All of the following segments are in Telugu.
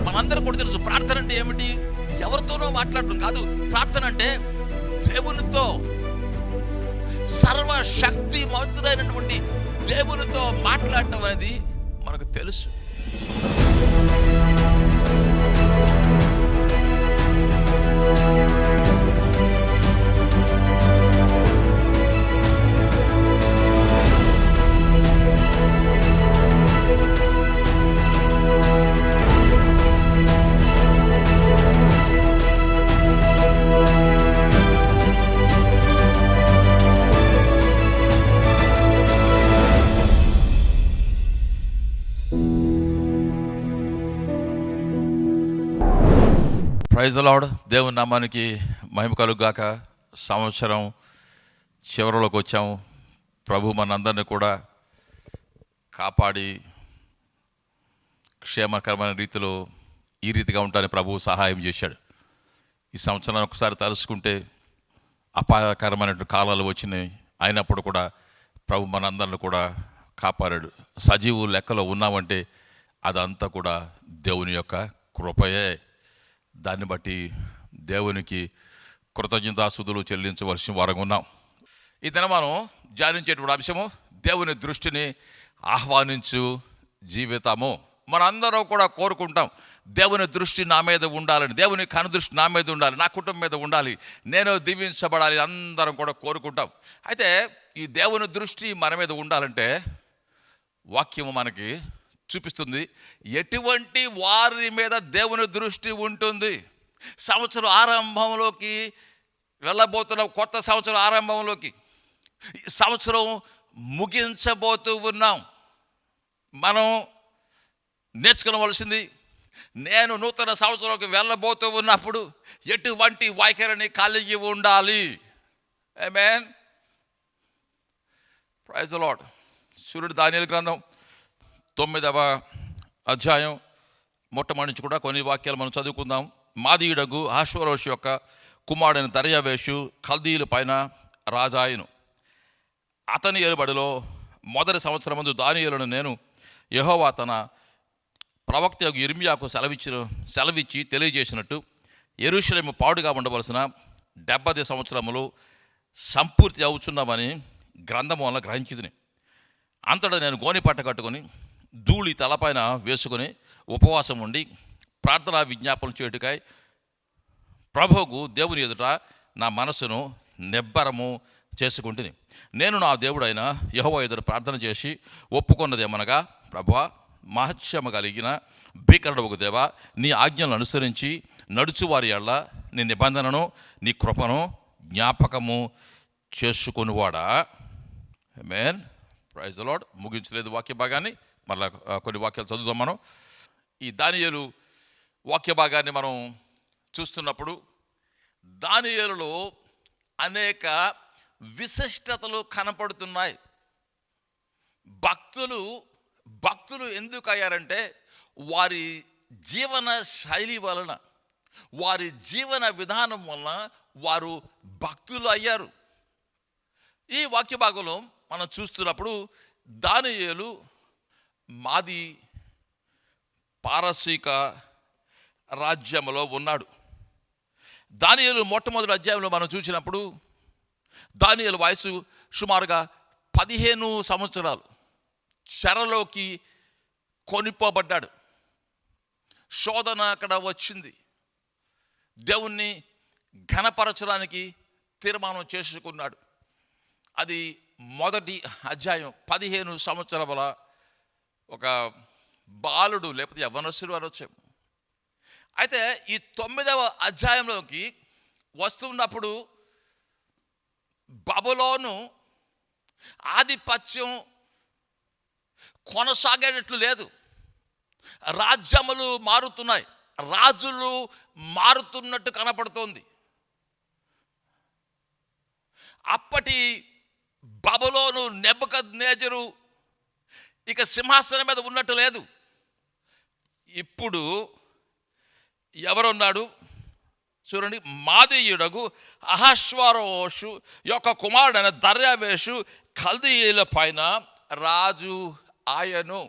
మనందరం కూడా తెలుసు ప్రార్థన అంటే ఏమిటి? ఎవరితోనో మాట్లాడటం కాదు. ప్రార్థన అంటే దేవునితో, సర్వశక్తి మంతుడైనటువంటి దేవునితో మాట్లాడటం అనేది మనకు తెలుసు. Praise the lord. దేవుని నామానికి మహిమ కలుగుగాక. సంవత్సరం చివరిలోకి వచ్చాము. ప్రభు మనందరినీ కూడా కాపాడి క్షేమకరమైన రీతిలో ఈ రీతిగా ఉంటానని ప్రభు సహాయం చేశాడు. ఈ సంవత్సరాన్ని ఒకసారి తలుసుకుంటే అపాయకరమైనటువంటి కాలాలు వచ్చినాయి, అయినప్పుడు కూడా ప్రభు మనందరిని కూడా కాపాడాడు. సజీవు లెక్కలో ఉన్నామంటే అదంతా కూడా దేవుని యొక్క కృపయే. దాన్ని బట్టి దేవునికి కృతజ్ఞతాస్తుతులు చెల్లించవలసిన వారంగా ఉన్నాం. ఈ దినం మనం ధ్యానించేటువంటి అంశము దేవుని దృష్టిని ఆహ్వానించు జీవితము. మనందరం కూడా కోరుకుంటాం దేవుని దృష్టి నా మీద ఉండాలని, దేవుని కనుదృష్టి నా మీద ఉండాలి, నా కుటుంబం మీద ఉండాలి, నేను దీవించబడాలి, అందరం కూడా కోరుకుంటాం. అయితే ఈ దేవుని దృష్టి మన మీద ఉండాలంటే వాక్యము మనకి చూపిస్తుంది ఎటువంటి వారి మీద దేవుని దృష్టి ఉంటుంది. సంవత్సరం ఆరంభంలోకి వెళ్ళబోతున్న కొత్త సంవత్సరం ఆరంభంలోకి, ఈ సంవత్సరం ముగించబోతూ ఉన్నాం. మనం నేర్చుకోవలసింది, నేను నూతన సంవత్సరంలోకి వెళ్ళబోతూ ఉన్నప్పుడు ఎటువంటి వైఖరిని కలిగి ఉండాలి. ఆమేన్. Praise the Lord. సూర్యుడు దానియేలు గ్రంథం 9వ అధ్యాయం మొట్టమొదటి నుంచి కూడా కొన్ని వాక్యాలు మనం చదువుకుందాం. మాదీయుడగు అహష్వేరోషు యొక్క కుమారుడైన దర్యావేషు కల్దీయుల పైన రాజాయును. అతని ఏలుబడిలో మొదటి సంవత్సరం ముందు దానియేలును నేను యెహోవా తన ప్రవక్త యిర్మీయాకు సెలవిచ్చి తెలియజేసినట్టు యెరూషలేము పాడుగా ఉండవలసిన 70 సంవత్సరములు సంపూర్తి అవుచున్నామని గ్రంథము వలన గ్రహించితిని. అంతటా నేను గోనెపట్ట కట్టుకొని ధూళి తలపైన వేసుకొని ఉపవాసం ఉండి ప్రార్థనా విజ్ఞాపన చేయుటకై ప్రభువుకు దేవుని ఎదుట నా మనసును నిబ్బరము చేసుకుంటుని. నేను నా దేవుడైన యెహోవా ఎదుట ప్రార్థన చేసి ఒప్పుకున్నదేమనగా, ప్రభువా, మహత్యము కలిగిన భీకరుడవగు దేవా, నీ ఆజ్ఞలను అనుసరించి నడుచువారి యెడల నీ నిబంధనను నీ కృపను జ్ఞాపకము చేసుకొనివాడా. ఆమేన్. Praise the Lord. ముగించలేదు వాక్య భాగాన్ని, మళ్ళీ కొన్ని వాక్యాలు చదువుదాం. మనం ఈ దానియేలు వాక్య భాగాన్ని మనం చూస్తున్నప్పుడు దానియేలులో అనేక విశిష్టతలు కనపడుతున్నాయి. భక్తులు ఎందుకు అయ్యారంటే వారి జీవన శైలి వలన, వారి జీవన విధానం వలన వారు భక్తులు అయ్యారు. ఈ వాక్య భాగంలో మనం చూస్తున్నప్పుడు దానియేలు మాది పారసీక రాజ్యంలో ఉన్నాడు. దానియేలు మొట్టమొదటి అధ్యాయంలో మనం చూసినప్పుడు దానియేలు వయసు సుమారుగా 15 సంవత్సరాలు. చెరలోకి కొనిపోబడ్డాడు. శోధన అక్కడ వచ్చింది. దేవుణ్ణి ఘనపరచడానికి తీర్మానం చేసుకున్నాడు. అది మొదటి అధ్యాయం. 15 సంవత్సరాల ఒక బాలుడు, లేకపోతే యవ్వనస్తుడు అనొచ్చు. అయితే ఈ 9వ అధ్యాయంలోకి వస్తున్నప్పుడు బబులోను ఆధిపత్యం కొనసాగేటట్లు లేదు. రాజ్యములు మారుతున్నాయి, రాజులు మారుతున్నట్టు కనపడుతోంది. అప్పటి బబులోను నెబుకద్నెజరు ఇక సింహాసనం మీద ఉన్నట్టు లేదు. ఇప్పుడు ఎవరున్నాడు చూడండి. మాదీయుడగు అహష్వేరోషు యొక్క కుమారుడైన దర్యావేషు కల్దీయుల పైన రాజు ఆయను.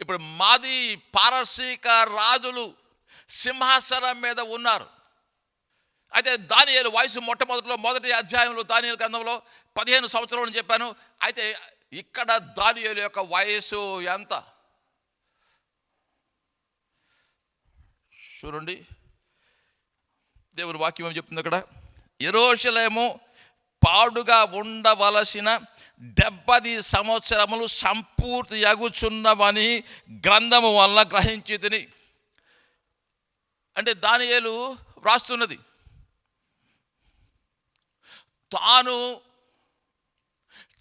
ఇప్పుడు మాది పారసీక రాజులు సింహాసనం మీద ఉన్నారు. అయితే దానియేలు వయసు మొదటి అధ్యాయంలో దానియేలు గ్రంథంలో 15 సంవత్సరాలు అని చెప్పాను. అయితే ఇక్కడ దానియేలు యొక్క వయసు ఎంత చూడండి. దేవుని వాక్యం ఏం చెప్తుంది అక్కడ? యెరూషలేము పాడుగా ఉండవలసిన 70 సంవత్సరములు సంపూర్తి యగుచున్నవని గ్రంథము వల్ల గ్రహించితిని. అంటే దానియేలు వ్రాస్తున్నది, తాను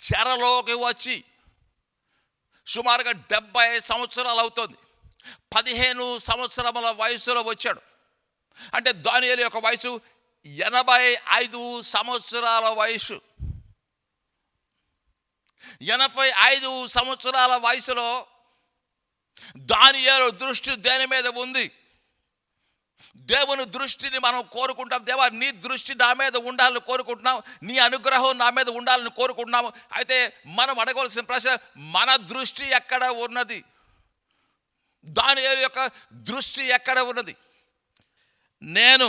చెరలోకి వచ్చి సుమారుగా 70 సంవత్సరాలు అవుతుంది. 15 సంవత్సరముల వయసులో వచ్చాడు. అంటే దానియేలు యొక్క వయసు 85 సంవత్సరాల వయసు. 85 సంవత్సరాల వయసులో దానియేలు దృష్టి దేని మీద ఉంది? దేవుని దృష్టిని మనం కోరుకుంటాం. దేవా, నీ దృష్టి నా మీద ఉండాలని కోరుకుంటున్నాం, నీ అనుగ్రహం నా మీద ఉండాలని కోరుకుంటున్నాము. అయితే మనం అడగవలసిన ప్రశ్న, మన దృష్టి ఎక్కడ ఉన్నది? దానియేలు యొక్క దృష్టి ఎక్కడ ఉన్నది? నేను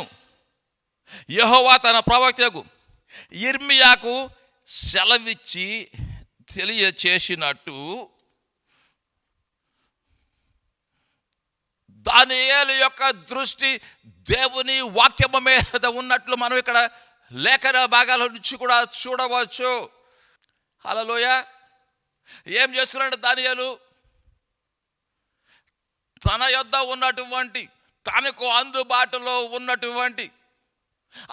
యెహోవా తన ప్రవక్తకు యిర్మీయాకు సెలవిచ్చి తెలియచేసినట్టు దానియేలు యొక్క దృష్టి దేవుని వాక్యము మీద ఉన్నట్లు మనం ఇక్కడ లేఖన భాగాల నుంచి కూడా చూడవచ్చు. హల్లెలూయా. ఏం చేస్తున్నాడు దానియేలు? తన యొద్ద ఉన్నటువంటి, తనకు అందుబాటులో ఉన్నటువంటి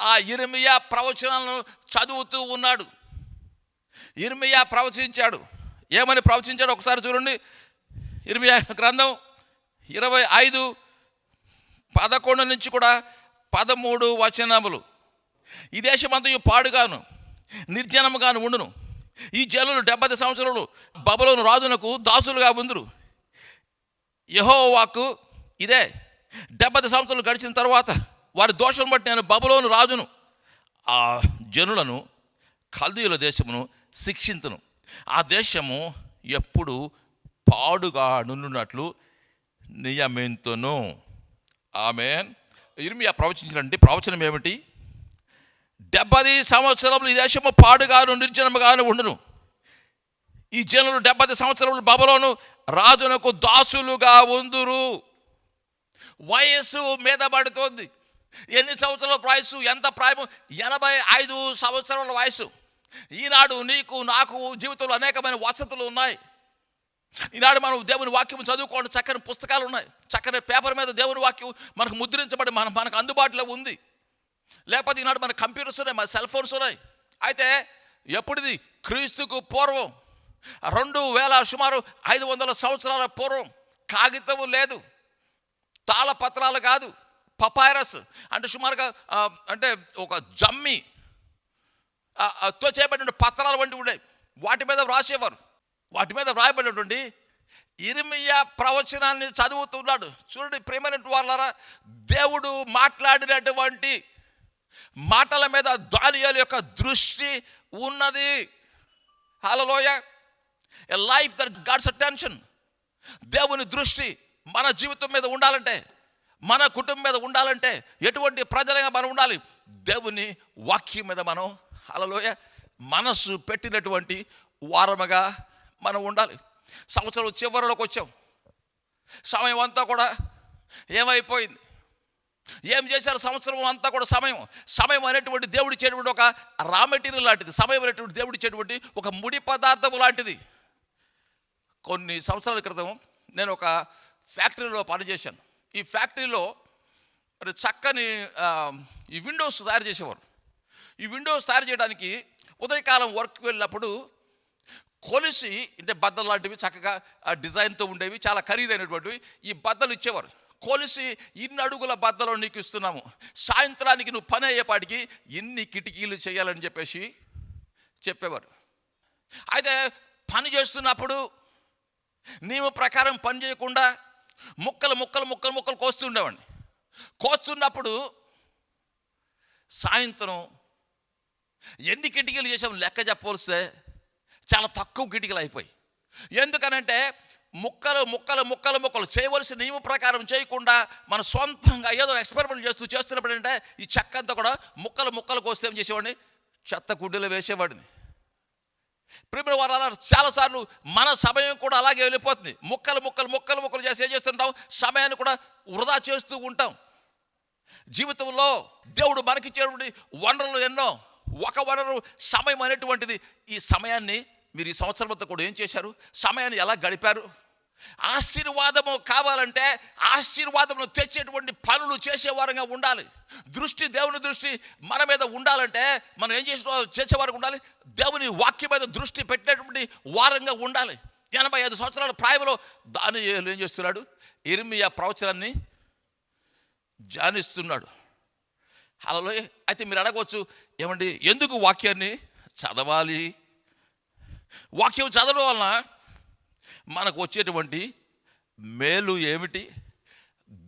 ఆ యిర్మీయా ప్రవచనాలను చదువుతూ ఉన్నాడు. యిర్మీయా ప్రవచించాడు. ఏమని ప్రవచించాడు ఒకసారి చూడండి. యిర్మీయా గ్రంథం 25:11 నుంచి కూడా 13 వచనములు. ఈ దేశమంతయు పాడుగాను నిర్జనముగాను ఉండును. ఈ జనులు 70 సంవత్సరాలు బబులోను రాజునకు దాసులుగా ఉందురు. యెహోవాకు ఇదే 70 సంవత్సరాలు గడిచిన తర్వాత వారి దోషం బట్టి నేను బబులోను రాజును ఆ జనులను కల్దీయుల దేశమును శిక్షింతును. ఆ దేశము ఎప్పుడు పాడుగా నుండునట్లు నియమింతును. ఆమేన్. యిర్మీయా ప్రవచించినటువంటి ప్రవచనం ఏమిటి? 70 సంవత్సరములు ఈ దేశము పాడుగాను నిర్జనముగాను ఉండును. ఈ జనులు 70 సంవత్సరములు బబులోను రాజునకు దాసులుగా ఉందురు. వయస్సు మీద పడుతోంది. ఎన్ని సంవత్సరాల వయసు? ఎంత ప్రాయము? 85 సంవత్సరాల వయసు. ఈనాడు నీకు నాకు జీవితంలో అనేకమైన వసతులు ఉన్నాయి. ఈనాడు మనం దేవుని వాక్యం చదువుకోవడం, చక్కని పుస్తకాలు ఉన్నాయి, చక్కని పేపర్ మీద దేవుని వాక్యం మనకు ముద్రించబడి మనకు అందుబాటులో ఉంది. లేకపోతే ఈనాడు మన కంప్యూటర్స్ ఉన్నాయి, మన సెల్ ఫోన్స్ ఉన్నాయి. అయితే ఎప్పుడిది? క్రీస్తుకు పూర్వం 2000 సుమారు 500 సంవత్సరాల పూర్వం. కాగితం లేదు, తాళపత్రాలు కాదు, పపైరస్ అంటే సుమారుగా అంటే ఒక జమ్మి తో చేయబడిన పత్రాలు వంటివి ఉండేవి. వాటి మీద వ్రాసేవారు. వాటి మీద వ్రాయబడినటువంటి యిర్మీయా ప్రవచనాన్ని చదువుతున్నాడు. చూడండి ప్రియమైన వాళ్ళారా, దేవుడు మాట్లాడినటువంటి మాటల మీద దానియేలు యొక్క దృష్టి ఉన్నది. హల్లెలూయా. A life that God's attention. దేవుని దృష్టి మన జీవితం మీద ఉండాలంటే, మన కుటుంబం మీద ఉండాలంటే, ఎటువంటి ప్రజలుగా మనం ఉండాలి? దేవుని వాక్యం మీద మనం హల్లెలూయా మనసు పెట్టినటువంటి వారముగా మనం ఉండాలి. సంవత్సరం చివరిలోకి వచ్చాం. సమయం అంతా కూడా ఏమైపోయింది? ఏం చేశారు? సంవత్సరం అంతా కూడా సమయం అనేటువంటి దేవుడు ఇచ్చేటువంటి ఒక రా మెటీరియల్ లాంటిది. సమయం అనేటువంటి దేవుడు ఇచ్చేటువంటి ఒక ముడి పదార్థం లాంటిది. కొన్ని సంవత్సరాల క్రితం నేను ఒక ఫ్యాక్టరీలో పనిచేశాను. ఈ ఫ్యాక్టరీలో చక్కని ఈ విండోస్ తయారు చేసేవారు. ఈ విండోస్ తయారు చేయడానికి ఉదయకాలం వర్క్కి వెళ్ళినప్పుడు కొలిసి, అంటే బద్దలు లాంటివి చక్కగా డిజైన్తో ఉండేవి, చాలా ఖరీదైనటువంటివి ఈ బద్దలు ఇచ్చేవారు. కొలిసి ఇన్ని అడుగుల బద్దలు నీకు ఇస్తున్నాము, సాయంత్రానికి నువ్వు పని అయ్యేపాటికి ఇన్ని కిటికీలు చేయాలని చెప్పేవారు. అయితే పని చేస్తున్నప్పుడు నియమ ప్రకారం పని చేయకుండా ముక్కలు కోస్తూ ఉండేవాడిని. కోస్తున్నప్పుడు సాయంత్రం ఎన్ని కిటికీలు చేసాము లెక్క చెప్పవలస్తే చాలా తక్కువ కిటికీలు అయిపోయి. ఎందుకనంటే ముక్కలు ముక్కలు ముక్కలు ముక్కలు చేయవలసిన నియమ ప్రకారం చేయకుండా మన సొంతంగా ఏదో ఎక్స్పెరిమెంట్ చేస్తున్నప్పుడు అంటే ఈ చెక్క అంతా కూడా ముక్కలు ముక్కలు కోస్తే ఏం చేసేవాడిని, చెత్త కుండీలో వేసేవాడిని. ప్రియుల వారు చాలాసార్లు మన సమయం కూడా అలాగే వెళ్ళిపోతుంది. ముక్కలు ముక్కలు ముక్కలు ముక్కలు చేసి ఏం చేస్తుంటాం, సమయాన్ని కూడా వృధా చేస్తూ ఉంటాం. జీవితంలో దేవుడు మనకిచ్చేటువంటి వనరులు ఎన్నో. ఒక వనరు సమయం అనేటువంటిది. ఈ సమయాన్ని మీరు ఈ సంవత్సరం అంతా కూడా ఏం చేశారు, సమయాన్ని ఎలా గడిపారు? ఆశీర్వాదము కావాలంటే ఆశీర్వాదమును తెచ్చేటువంటి పనులు చేసేవారంగా ఉండాలి. దేవుని దృష్టి మన మీద ఉండాలంటే మనం ఏం చేసేవారు ఉండాలి, దేవుని వాక్యం మీద దృష్టి పెట్టినటువంటి వారంగా ఉండాలి. 85 సంవత్సరాల ప్రాయంలో దానియేలు ఏం చేస్తున్నాడు, యిర్మీయా ప్రవచనాన్ని ధ్యానిస్తున్నాడు. అలా అయితే మీరు అడగవచ్చు, ఏమండి ఎందుకు వాక్యాన్ని చదవాలి? వాక్యం చదవడం వలన మనకు వచ్చేటువంటి మేలు ఏమిటి?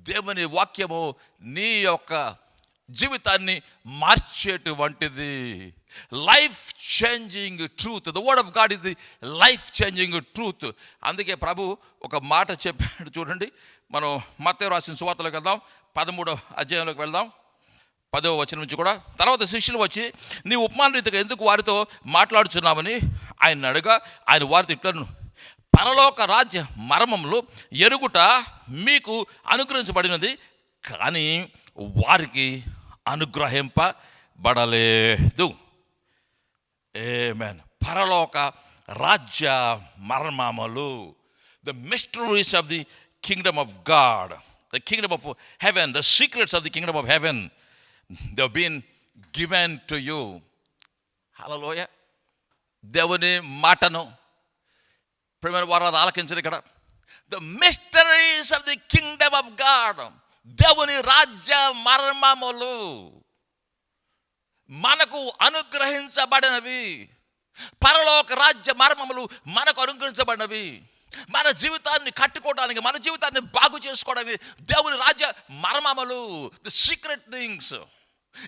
దేవుని వాక్యము నీ యొక్క జీవితాన్ని మార్చేటువంటిది. Life changing truth. The word of God is the life changing truth. అందుకే ప్రభు ఒక మాట చెప్పాడు చూడండి. మనం మత్తయి రాసిన సువార్తలోకి వెళ్దాం, 13వ అధ్యాయంలోకి వెళ్దాం, 10వ వచనం నుంచి కూడా. తర్వాత శిష్యులు వచ్చి నీ ఉపమాన రీతిగా ఎందుకు వారితో మాట్లాడుచున్నామని ఆయన అడగా, ఆయన వారితో ఇట్లను, పరలోక రాజ్య మర్మములు ఎరుగుట మీకు అనుగ్రహించబడినది, కానీ వారికి అనుగ్రహింపబడలేదు. ఆమేన్. పరలోక రాజ్య మర్మములు, the mysteries of the kingdom of God, the kingdom of heaven, the secrets of the kingdom of heaven, they have been given to you. హల్లెలూయా. దేవుని మాటను ప్రియమైన వారు ఆలకించరు ఇక్కడ. The mysteries of the kingdom of God, దేవుని రాజ్య మర్మములు మనకు అనుగ్రహించబడినవి. పరలోక రాజ్య మర్మములు మనకు అనుగ్రహించబడినవి. మన జీవితాన్ని కట్టుకోవడానికి, మన జీవితాన్ని బాగు చేసుకోవడానికి దేవుని రాజ్య మర్మములు, ది సీక్రెట్ థింగ్స్,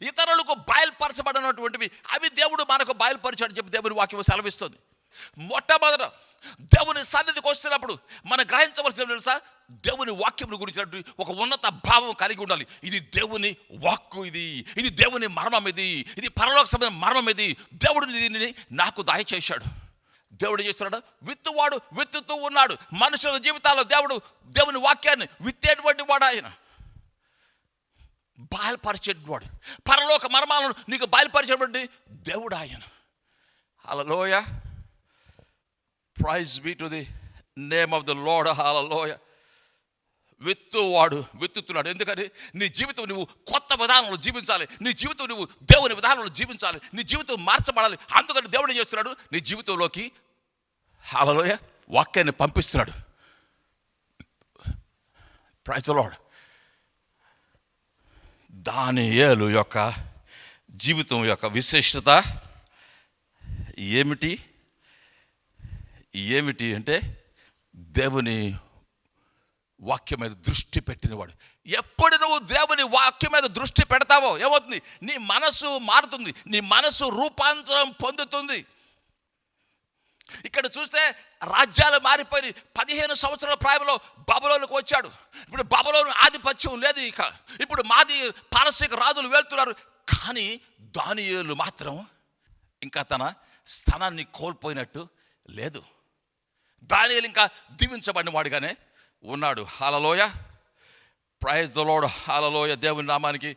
ఇతరులకు బయలుపరచబడినటువంటివి, అవి దేవుడు మనకు బయలుపరిచాడు చెప్పి దేవుని వాక్యం సెలవిస్తుంది. మొట్టమొదట దేవుని సన్నిధికి వస్తున్నప్పుడు మనం గ్రహించవలసిన తెలుసా, దేవుని వాక్యం గురించి ఒక ఉన్నత భావం కలిగి ఉండాలి. ఇది దేవుని వాక్కు, ఇది దేవుని మర్మం, ఇది పరలోక సంబంధ మర్మం, దేవుడు దీనిని నాకు దయచేశాడు. దేవుడు చేస్తున్నాడు, విత్తువాడు విత్తుతూ ఉన్నాడు. మనుషుల జీవితాల్లో దేవుని వాక్యాన్ని విత్తేటువంటి వాడు ఆయన, బయలుపరిచేవాడు. పరలోక మర్మాలను నీకు బయలుపరిచేటువంటి దేవుడు ఆయన. హల్లెలూయా. Praise be to the name of the Lord. హల్లెలూయా. విత్తువాడు విత్తుతున్నాడు. ఎందుకని నీ జీవితం నువ్వు కొత్త విధానంలో జీవించాలి. నీ జీవితం నువ్వు దేవుని విధానంలో జీవించాలి. నీ జీవితం మార్చబడాలి. అందుకని దేవుడు ఏం చేస్తున్నాడు, నీ జీవితంలోకి హల్లెలూయా వాక్యాన్ని పంపిస్తున్నాడు. Praise the Lord. దానియేలు యొక్క జీవితం యొక్క విశేషత ఏమిటి అంటే దేవుని వాక్యం మీద దృష్టి పెట్టినవాడు. ఎప్పుడు నువ్వు దేవుని వాక్యం మీద దృష్టి పెడతావో ఏమవుతుంది, నీ మనసు మారుతుంది, నీ మనసు రూపాంతరం పొందుతుంది. ఇక్కడ చూస్తే రాజ్యాలు మారిపోయి 15 సంవత్సరాల ప్రాయంలో బబులోనుకు వచ్చాడు. ఇప్పుడు బబులోను ఆధిపత్యం లేదు, ఇక ఇప్పుడు మాది పారసీక రాజులు వెళ్తున్నారు. కానీ దానియేలు మాత్రం ఇంకా తన స్థానాన్ని కోల్పోయినట్టు లేదు. దానియేలు ఇంకా దీవించబడిన వాడిగానే ఉన్నాడు. హల్లెలూయా. Praise the Lord. హల్లెలూయా. దేవుని నామానికి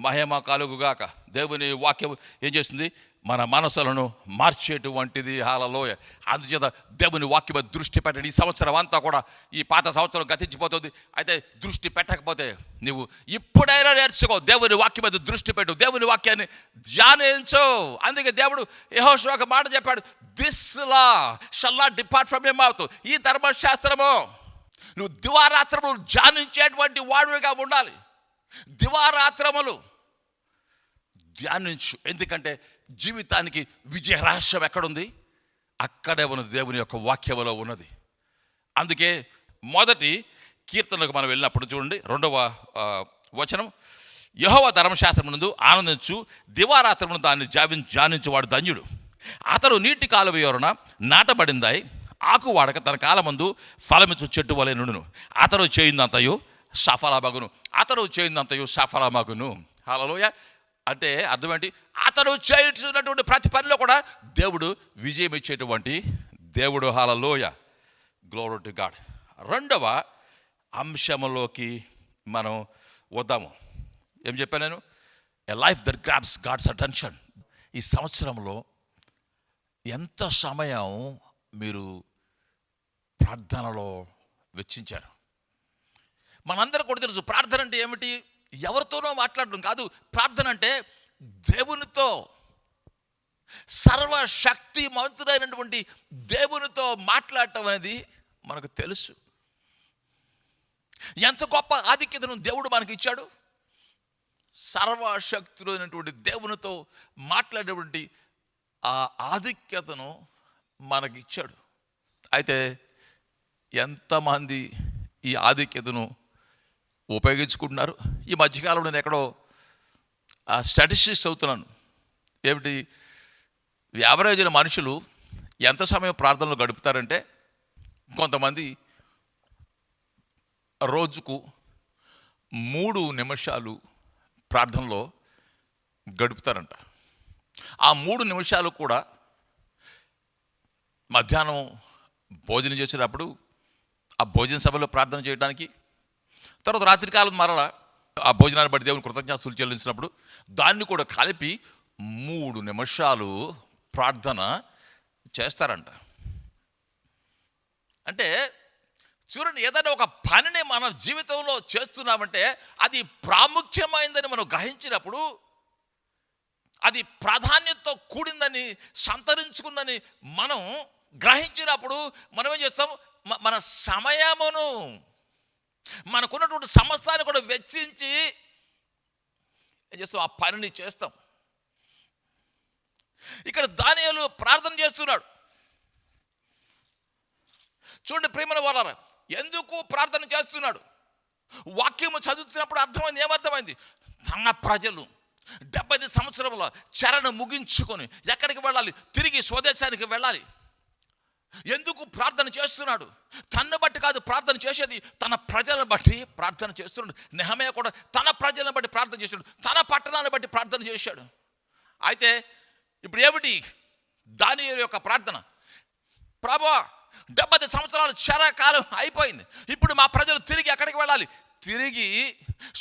మహిమ కలుగుగాక. దేవుని వాక్యం ఏం చేస్తుంది, మన మనసులను మార్చేటువంటిది. హల్లెలూయా. అందుచేత దేవుని వాక్యం మీద దృష్టి పెట్టండి. ఈ సంవత్సరం అంతా కూడా, ఈ పాత సంవత్సరం గతించిపోతుంది. అయితే దృష్టి పెట్టకపోతే నువ్వు ఇప్పుడైనా నేర్చుకో, దేవుని వాక్యం మీద దృష్టి పెట్టు, దేవుని వాక్యాన్ని ధ్యానించు. అందుకే దేవుడు యెహోషువ ఒక మాట చెప్పాడు, this law shall not depart from your mouth. ఈ ధర్మశాస్త్రము నువ్వు దివారాత్రములు ధ్యానించేటువంటి వాడుగా ఉండాలి. దివారాత్రములు ధ్యానించు. ఎందుకంటే జీవితానికి విజయ రహస్యం ఎక్కడుంది, అక్కడే ఉన్నది, దేవుని యొక్క వాక్యములో ఉన్నది. అందుకే మొదటి కీర్తనకు మనం వెళ్ళినప్పుడు చూడండి, 2వ వచనం, యెహోవా ధర్మశాస్త్రమునందు ఆనందించు, దివారాత్రమును దాన్ని ధ్యానించువాడు ధన్యుడు. అతడు నీటి కాలువ యోరన నాటబడిందాయి, ఆకు వాడక తన కాలమందు ఫలమిచ్చు చెట్టు వలె నుండును. అతడు చేయిందంతయు సఫలమగును. అతడు చేయిందంతయు సఫలమగును. హల్లెలూయా. అంటే అర్థం ఏంటి? అతడు చేస్తున్నటువంటి ప్రతి పనిలో కూడా దేవుడు విజయం ఇచ్చేటువంటి దేవుడు. హల్లెలూయా. Glory to God. రెండవ అంశంలోకి మనం వద్దాము. ఏం చెప్పాను నేను? A life that grabs God's attention. ఈ సంవత్సరంలో ఎంత సమయం మీరు ప్రార్థనలో వెచ్చించారు? మనందరూ కూడా తెలుసు ప్రార్థన అంటే ఏమిటి? ఎవరితోనో మాట్లాడడం కాదు. ప్రార్థన అంటే దేవునితో, సర్వశక్తి మంతుడైనటువంటి దేవునితో మాట్లాడటం అనేది మనకు తెలుసు. ఎంత గొప్ప ఆధిక్యతను దేవుడు మనకి ఇచ్చాడు. సర్వశక్తుడైనటువంటి దేవునితో మాట్లాడేటువంటి ఆ ఆధిక్యతను మనకిచ్చాడు. అయితే ఎంతమంది ఈ ఆధిక్యతను ఉపయోగించుకుంటున్నారు? ఈ మధ్యకాలంలో నేను ఎక్కడో స్టాటిస్టిక్స్ అవుతున్నాను. ఏమిటి? యావరేజ్న మనుషులు ఎంత సమయం ప్రార్థనలు గడుపుతారంటే, కొంతమంది రోజుకు 3 నిమిషాలు ప్రార్థనలో గడుపుతారంట. ఆ 3 నిమిషాలు కూడా మధ్యాహ్నం భోజనం చేసేటప్పుడు ఆ భోజన సభలో ప్రార్థన చేయడానికి, తర్వాత రాత్రికాలం మరలా ఆ భోజనాన్ని బట్టి దేవుని కృతజ్ఞతలు చెల్లించినప్పుడు దాన్ని కూడా కలిపి 3 నిమిషాలు ప్రార్థన చేస్తారంట. అంటే చూడండి, ఏదైనా ఒక పనిని మన జీవితంలో చేస్తున్నామంటే అది ప్రాముఖ్యమైందని మనం గ్రహించినప్పుడు, అది ప్రాధాన్యతతో కూడిందని, సంతరించుకుందని మనం గ్రహించినప్పుడు మనం ఏం చేస్తాం? మన సమయమును, మనకున్నటువంటి సమస్తాన్ని కూడా వెచ్చించి ఏం చేస్తాం? ఆ పనిని చేస్తాం. ఇక్కడ దానియేలు ప్రార్థన చేస్తున్నాడు. చూడండి ప్రియమైన వారలారా, ఎందుకు ప్రార్థన చేస్తున్నాడు? వాక్యము చదువుతున్నప్పుడు అర్థమైంది. ఏమర్థమైంది? తన ప్రజలు 70 సంవత్సరముల చెరను ముగించుకొని ఎక్కడికి వెళ్ళాలి? తిరిగి స్వదేశానికి వెళ్ళాలి. ఎందుకు ప్రార్థన చేస్తున్నాడు? తన్ను బట్టి కాదు ప్రార్థన చేసేది, తన ప్రజలను బట్టి ప్రార్థన చేస్తున్నాడు. నెహెమ్యా కూడా తన ప్రజలను బట్టి ప్రార్థన చేశాడు, తన పట్టణాన్ని బట్టి ప్రార్థన చేశాడు. అయితే ఇప్పుడు ఏమిటి దానియేలు యొక్క ప్రార్థన? ప్రభువా, 70 సంవత్సరాల చెరకాలం అయిపోయింది. ఇప్పుడు మా ప్రజలు తిరిగి ఎక్కడికి వెళ్ళాలి? తిరిగి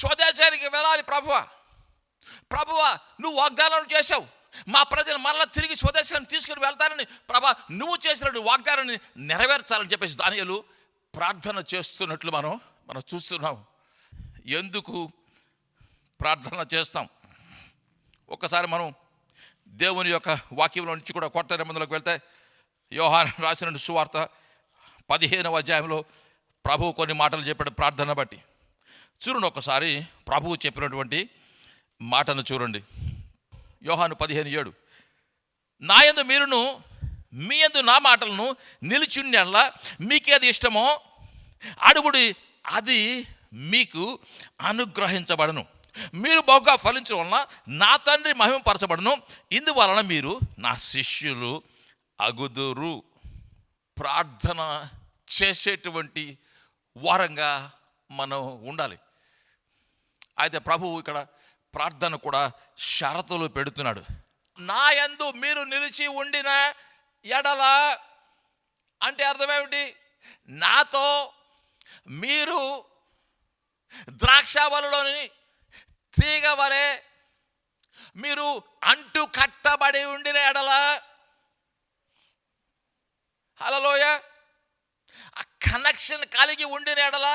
స్వదేశానికి వెళ్ళాలి. ప్రభువా, నువ్వు వాగ్దానం చేశావు, మా ప్రజలు మరలా తిరిగి స్వదేశాన్ని తీసుకుని వెళ్తానని. ప్రభా, నువ్వు చేసిన వాగ్దానాన్ని నెరవేర్చాలని చెప్పేసి దానియేలు ప్రార్థన చేస్తున్నట్లు మనం చూస్తున్నాం. ఎందుకు ప్రార్థన చేస్తాం? ఒక్కసారి మనం దేవుని యొక్క వాక్యంలో నుంచి కూడా కొత్త నిబంధనలోకి వెళ్తే, యోహాను రాసిన సువార్త 15వ అధ్యాయంలో ప్రభువు కొన్ని మాటలు చెప్పాడు ప్రార్థన బట్టి. చూడండి ఒకసారి ప్రభువు చెప్పినటువంటి మాటను చూడండి. యోహాను 15:7, నా యందు మీరును మీ యందు నా మాటలను నిలిచుండెల్లా మీకేది ఇష్టమో అడుగుడి, అది మీకు అనుగ్రహించబడను. మీరు బహుగా ఫలించడం వలన నా తండ్రి మహిమపరచబడను. ఇందువలన మీరు నా శిష్యులు అగుదురు. ప్రార్థన చేసేటువంటి వారంగా మనం ఉండాలి. అయితే ప్రభువు ఇక్కడ ప్రార్థన కూడా షరతులు పెడుతున్నాడు. నా యందు మీరు నిలిచి ఉండిన ఎడల అంటే అర్థమేమిటి? నాతో మీరు ద్రాక్షవల్లిలోని తీగ వలె మీరు అంటు కట్టబడి ఉండిన ఎడల, హల్లెలూయా, ఆ కనెక్షన్ కలిగి ఉండిన ఎడల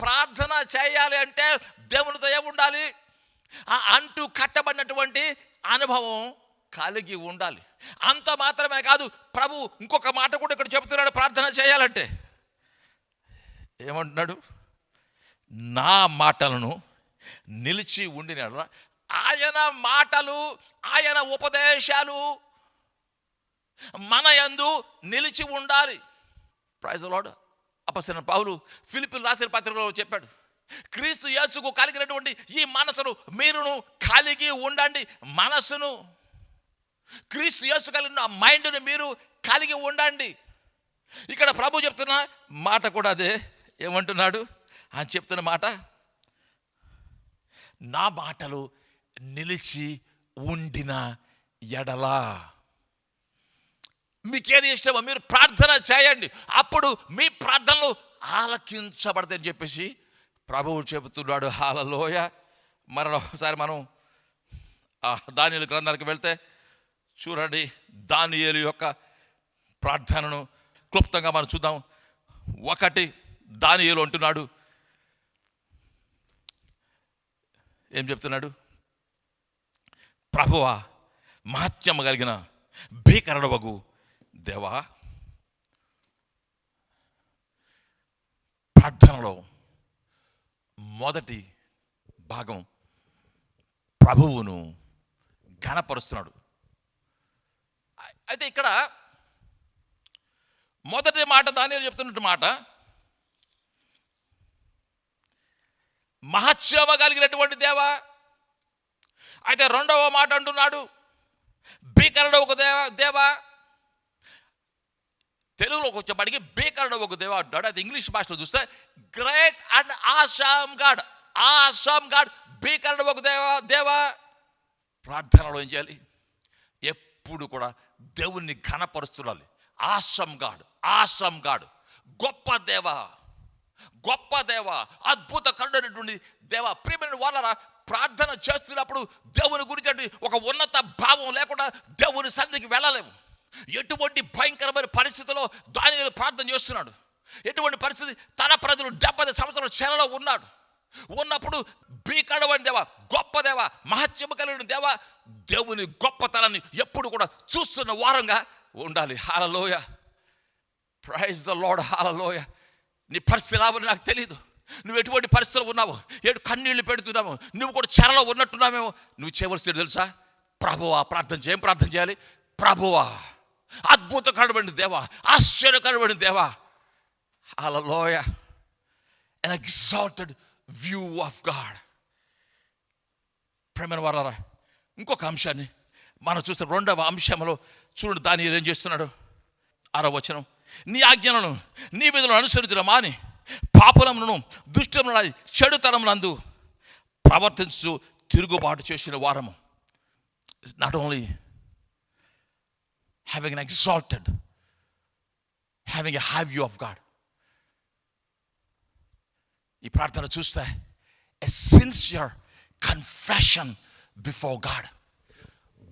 ప్రార్థన చేయాలి అంటే దేవునితో ఏముండాలి? ఆ అంటు కట్టబడినటువంటి అనుభవం కలిగి ఉండాలి. అంత మాత్రమే కాదు, ప్రభు ఇంకొక మాట కూడా ఇక్కడ చెప్తున్నాడు. ప్రార్థన చేయాలంటే ఏమంటున్నాడు? నా మాటలను నిలిచి ఉండిన ఎడల, ఆయన మాటలు, ఆయన ఉపదేశాలు మన యందు నిలిచి ఉండాలి. Praise the Lord. అపొస్తలుడైన పౌలు ఫిలిప్పీయులకు రాసిన పత్రికలో చెప్పాడు, క్రీస్తు యేసుకు కలిగినటువంటి ఈ మనసును మీరును కలిగి ఉండండి. క్రీస్తు యేసు కలిగిన మైండ్ను మీరు కలిగి ఉండండి. ఇక్కడ ప్రభు చెప్తున్న మాట కూడా అదే. ఏమంటున్నాడు ఆయన చెప్తున్న మాట? నా మాటలు నిలిచి ఉండిన ఎడలా. మీకేది ఇష్టమో మీరు ప్రార్థన చేయండి, అప్పుడు మీ ప్రార్థనలు ఆలకించబడతాయని చెప్పేసి ప్రభువు చెబుతున్నాడు. హల్లెలూయా. మరొకసారి మనం దానియేలు గ్రంథానికి వెళ్తే చూడండి, దానియేలు యొక్క ప్రార్థనను క్లుప్తంగా మనం చూద్దాం. 1 దానియేలు అంటున్నాడు, ఏం చెప్తున్నాడు? ప్రభువా, మహత్యము కలిగిన భీకరుడవగు దేవా. ప్రార్థనలో మొదటి భాగం ప్రభువును ఘనపరుస్తున్నాడు. అయితే ఇక్కడ మొదటి మాట దానియేలు చెప్తున్నట్టు మాట, మహత్యమ కలిగినటువంటి దేవా. అయితే రెండవ మాట అంటున్నాడు, భీకరుడు ఒక దేవా. తెలుగులోకి వచ్చేప్పటికి భీకరుడు ఒక దేవా అంటాడు. అయితే ఇంగ్లీష్ భాషలో చూస్తే great and awesome God. Awesome God, భీకరుడు ఒక దేవా. ప్రార్థనలో ఏం చేయాలి? ఎప్పుడు కూడా దేవుణ్ణి ఘనపరుస్తుండాలి. ఆసమ్ గాడ్, ఆసమ్ గాడ్, గొప్ప దేవా, గొప్ప దేవ, అద్భుత కరుడైనటువంటి దేవ. ప్రియమైన వాళ్ళరా, ప్రార్థన చేస్తున్నప్పుడు దేవుని గురించి ఒక ఉన్నత భావం లేకుండా దేవుని సన్నిధికి వెళ్ళలేము. ఎటువంటి భయంకరమైన పరిస్థితిలో దానియేలు ప్రార్థన చేస్తున్నాడు. ఎటువంటి పరిస్థితి? తన ప్రజలు 70 సంవత్సరాల చెరలో ఉన్నప్పుడు భీకరుడైన దేవ, గొప్ప దేవ, మహత్యము కలిగిన దేవ, దేవుని గొప్పతనాన్ని ఎప్పుడు కూడా చూస్తున్న వారంగా ఉండాలి. హల్లెలూయా, ప్రైజ్ ద లార్డ్, హల్లెలూయా. నీ పరిస్థితి రావని నాకు తెలీదు. నువ్వు ఎటువంటి పరిస్థితులు ఉన్నావు, కన్నీళ్లు పెడుతున్నావు, నువ్వు కూడా చెరలో ఉన్నట్టున్నావేమో. నువ్వు చేయవలసింది తెలుసా? ప్రభువా ప్రార్థన చేయం. ప్రార్థన చేయాలి. ప్రభువా, అద్భుతకరమైన దేవా, ఆశ్చర్యకరమైన దేవా. హల్లెలూయా. an exalted view of God. ప్రేమైన వారలారా, ఇంకొక అంశాన్ని మనం చూస్తే 2వ అంశంలో చూడండి, దానియేలు ఏం చేస్తున్నాడు? 6వ వచనం, నీ ఆజ్ఞలను నీ విధులను అనుసరించడం మాని పాపములను దుష్టములను చెడుతనములందు ప్రవర్తించు తిరుగుబాటు చేసిన వారము. Not only having an exalted, having a high view of God. ఈ ప్రార్థన చూస్తే a sincere confession before God.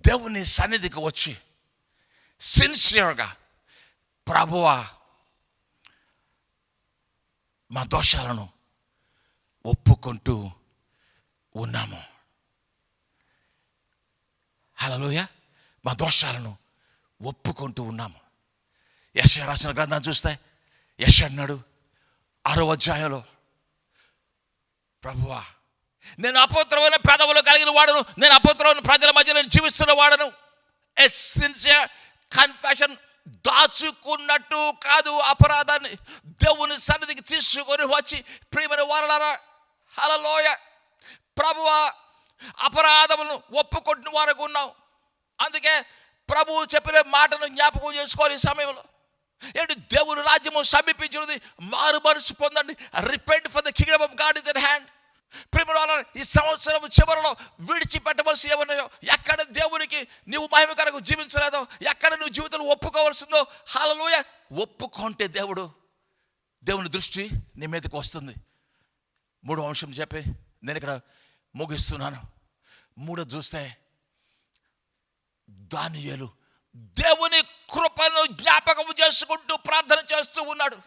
దేవుని సన్నిధికి వచ్చి సిన్సియర్గా, ప్రభువా మా దోషాలను ఒప్పుకుంటూ ఉన్నాము. హల్లెలూయా. మా దోషాలను ఒప్పుకుంటూ ఉన్నాము. యెషయా రాసిన గ్రంథాన్ని చూస్తే యెషయా అన్నాడు 6వ అధ్యాయంలో, ప్రభువా నేను అపవిత్రమైన పెదవులు కలిగిన వాడను, నేను అపవిత్రమైన ప్రజల మధ్య నేను జీవిస్తున్న వాడను. ఎ సిన్సియర్ కన్ఫెషన్, దాచుకున్నట్టు కాదు అపరాధాన్ని దేవుని సన్నిధికి తీసుకొని వచ్చి, ప్రియమైన వారలారా, హల్లెలూయా, ప్రభువా అపరాధములను ఒప్పుకుంటున్న వారికి ఉన్నాం. అందుకే ప్రభువు చెప్పిన మాటను జ్ఞాపకం చేసుకోవాలి ఈ సమయంలో. ఏంటి? దేవుని రాజ్యము సమీపించినది, మారు మనసు పొందండి. Repent for the kingdom of God is at hand. ప్రియమైన వారలారా, ఈ సంవత్సరం చివరిలో విడిచిపెట్టవలసి ఏమన్నాయో, ఎక్కడ దేవునికి నీవు మహిమకరంగా జీవించలేదో, ఎక్కడ నువ్వు జీవితంలో ఒప్పుకోవాల్సిందో, హల్లెలూయా, ఒప్పుకుంటే దేవుని దృష్టి నీ మీదకి వస్తుంది. 3వ అంశం చెప్పి నేను ఇక్కడ ముగిస్తున్నాను. 3 చూస్తే దానియేలు దేవుని కృపను జ్ఞాపకం చేసుకుంటూ ప్రార్థన చేస్తూ ఉన్నాడు.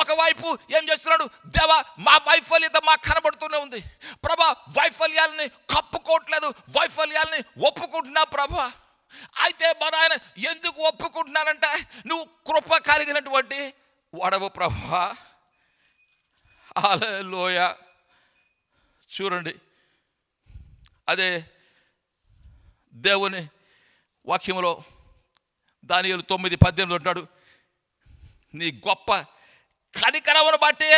ఒకవైపు ఏం చేస్తున్నాడు? దేవా మా వైఫల్యత మాకు కనబడుతూనే ఉంది ప్రభా, వైఫల్యాలని కప్పుకోవట్లేదు, వైఫల్యాలని ఒప్పుకుంటున్నా ప్రభా. అయితే మన ఆయన ఎందుకు ఒప్పుకుంటున్నానంటే, నువ్వు కృప కలిగినటువంటి వాడవు ప్రభా. హల్లెలూయా. చూడండి, అదే దేవుని వాక్యంలో దానియేలు 9:18 అంటాడు, నీ గొప్ప కనికరమును బట్టి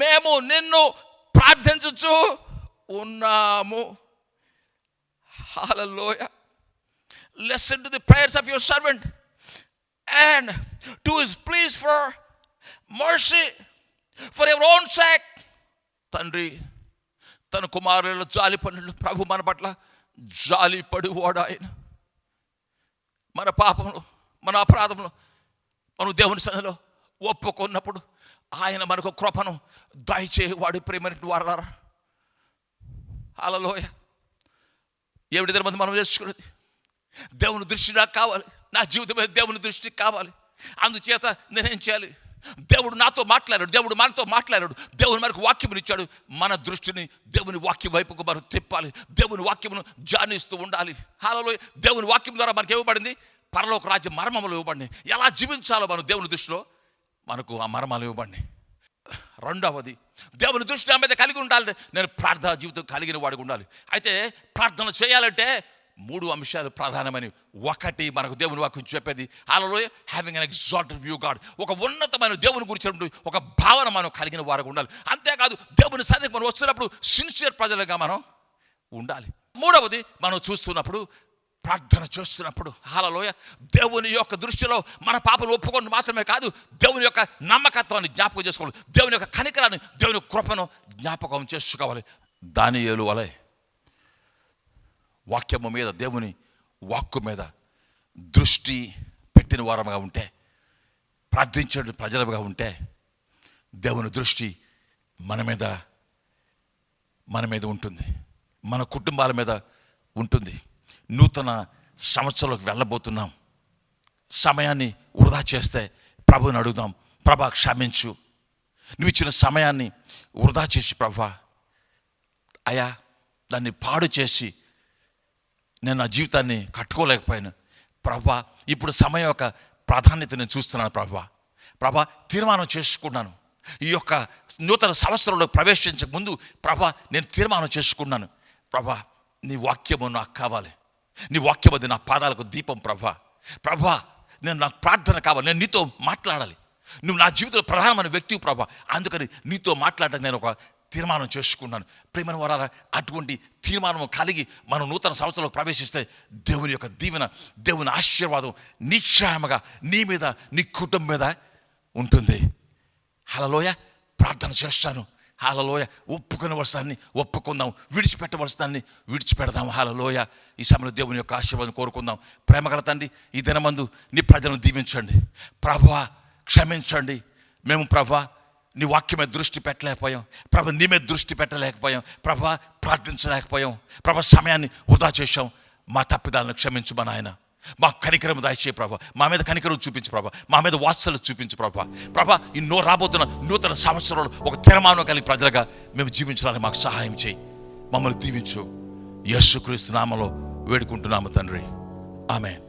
మేము నిన్ను ప్రార్థించుచు ఉన్నాము. హల్లెలూయా. Listen to the prayers of your servant and to his pleas for mercy for your own sake. తండ్రి తన కుమారుల జాలి పనులు ప్రభు మన పట్ల జాలి పడివాడు ఆయన. మన పాపములు మన అపరాధములు మనం దేవుని సన్నిధిలో ఒప్పుకున్నప్పుడు ఆయన మనకు కృపను దయచేవాడు. ప్రేమని వారలారా, హల్లెలూయా. ఏమిటి మంది మనం నేర్చుకున్నది? దేవుని దృష్టి నాకు కావాలి, నా జీవితం మీద దేవుని దృష్టి కావాలి. అందుచేత నేనేం చేయాలి? దేవుడు నాతో మాట్లాడాడు, దేవుడు మనతో మాట్లాడాడు, దేవుడు మనకు వాక్యమును ఇచ్చాడు. మన దృష్టిని దేవుని వాక్యం వైపుకు మనం తిప్పాలి, దేవుని వాక్యమును ధ్యానిస్తూ ఉండాలి. హల్లెలూయా. దేవుని వాక్యం ద్వారా మనకి ఇవ్వబడింది పరలోక రాజ్య మర్మములు ఇవ్వబడినాయి. ఎలా జీవించాలో మనం దేవుని దృష్టిలో మనకు ఆ మర్మాలు ఇవ్వబడినాయి. రెండవది, దేవుని దృష్టి నా మీద కలిగి ఉండాలంటే నేను ప్రార్థన జీవితం కలిగిన వాడికి ఉండాలి. అయితే ప్రార్థన చేయాలంటే 3 అంశాలు ప్రధానమని. ఒకటి, మనకు దేవుని వాక్యం చెప్పేది హల్లెలూయా, having an exalted view God. ఒక ఉన్నతమైన దేవుని గురించి ఒక భావన మనం కలిగిన వారికి ఉండాలి. అంతేకాదు దేవుని సన్నిధికి మనం వస్తున్నప్పుడు సిన్సియర్ ప్రజలుగా మనం ఉండాలి. మూడవది, మనం చూస్తున్నప్పుడు ప్రార్థన చేస్తున్నప్పుడు హల్లెలూయా, దేవుని యొక్క దృష్టిలో మన పాపను ఒప్పుకొని మాత్రమే కాదు, దేవుని యొక్క నమ్మకత్వాన్ని జ్ఞాపకం చేసుకోవాలి, దేవుని యొక్క కనికరాన్ని, దేవుని కృపను జ్ఞాపకం చేసుకోవాలి. దానియేలు వలె వాక్యము మీద, దేవుని వాక్కు మీద దృష్టి పెట్టిన వారముగా ఉంటే, ప్రార్థించే ప్రజలుగా ఉంటే దేవుని దృష్టి మన మీద ఉంటుంది, మన కుటుంబాల మీద ఉంటుంది. నూతన సంవత్సరంలోకి వెళ్ళబోతున్నాం. సమయాన్ని వృధా చేస్తే ప్రభుని అడుగుదాం, ప్రభా క్షమించు, నువ్వు ఇచ్చిన సమయాన్ని వృధా చేసి ప్రభా అయ్యా దాన్ని పాడు చేసి నేను నా జీవితాన్ని కట్టుకోలేకపోయాను ప్రభా. ఇప్పుడు సమయం యొక్క ప్రాధాన్యత నేను చూస్తున్నాను ప్రభా. తీర్మానం చేసుకున్నాను, ఈ యొక్క నూతన సంవత్సరంలో ప్రవేశించక ముందు ప్రభా నేను తీర్మానం చేసుకున్నాను ప్రభా, నీ వాక్యము నాకు కావాలి, నీ వాక్యం అది నా పాదాలకు దీపం ప్రభా. నేను నాకు ప్రార్థన కావాలి, నేను నీతో మాట్లాడాలి, నువ్వు నా జీవితంలో ప్రధానమైన వ్యక్తివి ప్రభా. అందుకని నీతో మాట్లాడడానికి నేను ఒక తీర్మానం చేసుకున్నాను. ప్రేమను వారారా, అటువంటి తీర్మానం కలిగి మనం నూతన సంవత్సరంలో ప్రవేశిస్తే దేవుని యొక్క దీవెన, దేవుని ఆశీర్వాదం నిశ్చయముగా నీ మీద, నీ కుటుంబం మీద ఉంటుంది. హల్లెలూయా. ప్రార్థన చేస్తాను, హల్లెలూయా. ఒప్పుకునవలసాన్ని ఒప్పుకుందాం, విడిచిపెట్టవలసాన్ని విడిచిపెడదాం. హల్లెలూయా. ఈ సమయంలో దేవుని యొక్క ఆశీర్వాదం కోరుకుందాం. ప్రేమగల తండ్రి, ఈ దినమందు నీ ప్రజలను దీవించండి ప్రభువా. క్షమించండి, మేము ప్రభువా నీ వాక్యం మీద దృష్టి పెట్టలేకపోయాం ప్రభు, నీ మీద దృష్టి పెట్టలేకపోయాం ప్రభా, ప్రార్థించలేకపోయాం ప్రభా, సమయాన్ని వృధా చేశాం. మా తప్పిదాలను క్షమించమని ఆయన, మా కనికరం దయచే ప్రభా, మా మీద కనికరం చూపించు ప్రభా, మా మీద వాత్సల్యం చూపించు ప్రభా. ఈ రాబోతున్న నూతన సంవత్సరంలో ఒక తీర్మానం కలిగి ప్రజలుగా మేము జీవించడానికి మాకు సహాయం చేయి, మమ్మల్ని దీవించు. యేసుక్రీస్తు నామములో వేడుకుంటున్నాము తండ్రి, ఆమేన్.